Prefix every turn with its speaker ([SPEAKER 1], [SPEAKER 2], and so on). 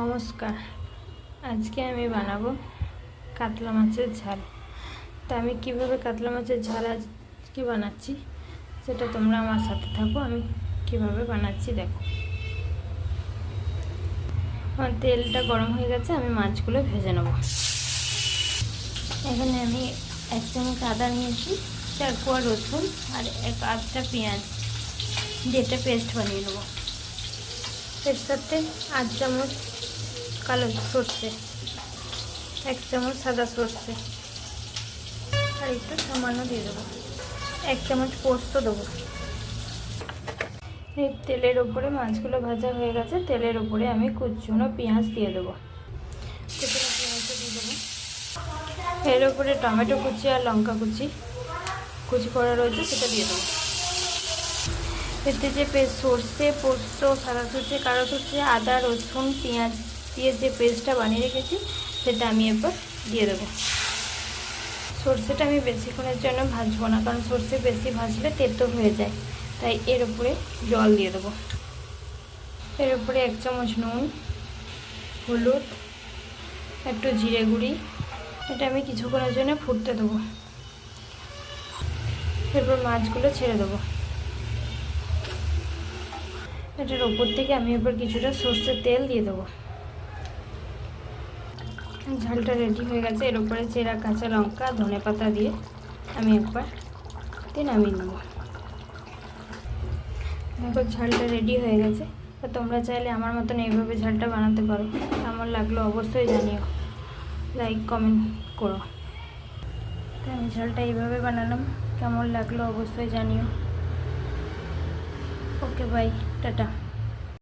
[SPEAKER 1] নমস্কার। আজকে আমি বানাবো কাতলা মাছের ঝাল। তা আমি কিভাবে কাতলা মাছের ঝাল আজকে বানাচ্ছি সেটা তোমরা আমার সাথে থাকো। আমি কিভাবে বানাচ্ছি দেখো। আমার তেলটা গরম হয়ে গেছে, আমি মাছগুলো ভেজে নেব। এখানে আমি 1 চামচ আদা নিয়েছি, 4 কোয়া রসুন আর 1/2টা পেঁয়াজ যেটা পেস্ট বানিয়ে নেবো। এর সাথে 8 চামচ কালো সর্ষে, 1 চামচ সাদা সর্ষে আর একটু সামান্য দিয়ে দেবো। 1 চামচ পোস্ত দেবো। এই তেলের ওপরে মাছগুলো ভাজা হয়ে গেছে, তেলের ওপরে আমি কুচনো পেঁয়াজ দিয়ে দেবো। কুচনো পেঁয়াজটা দিয়ে দেবো। এর ওপরে টমেটো কুচি আর লঙ্কা কুচি করা রয়েছে সেটা দিয়ে দেবো। এতে যে পেস্ট সর্ষে, পোস্ত, সাদা সর্ষে, কালো সর্ষে, আদা, রসুন, পেঁয়াজ দিয়ে যে পেস্টটা বানিয়ে রেখেছি সেটা আমি এরপর দিয়ে দেবো। সর্ষেটা আমি বেশিক্ষণের জন্য ভাজবো না, কারণ সর্ষে বেশি ভাজলে তেতো হয়ে যায়, তাই এর উপরে জল দিয়ে দেবো। এর উপরে 1 চামচ নুন, হলুদ, একটু জিরে গুঁড়ি, এটা আমি কিছুক্ষণের জন্য ফুটতে দেবো। এরপর মাছগুলো ছেড়ে দেবো। এটার ওপর থেকে আমি এবার কিছুটা সর্ষের তেল দিয়ে দেবো। ঝালটা রেডি হয়ে গেছে। এর উপরে চেরা কাঁচা লঙ্কা, ধনেপাতা দিয়ে আমি একবার নামিয়ে নেব। দেখো ঝালটা রেডি হয়ে গেছে। তো তোমরা চাইলে আমার মতন এইভাবে ঝালটা বানাতে পারো। কেমন লাগলো অবশ্যই জানিও, লাইক কমেন্ট করো। তো আমি ঝালটা এইভাবে বানালাম, কেমন লাগলো অবশ্যই জানিও। Okay bye, tata.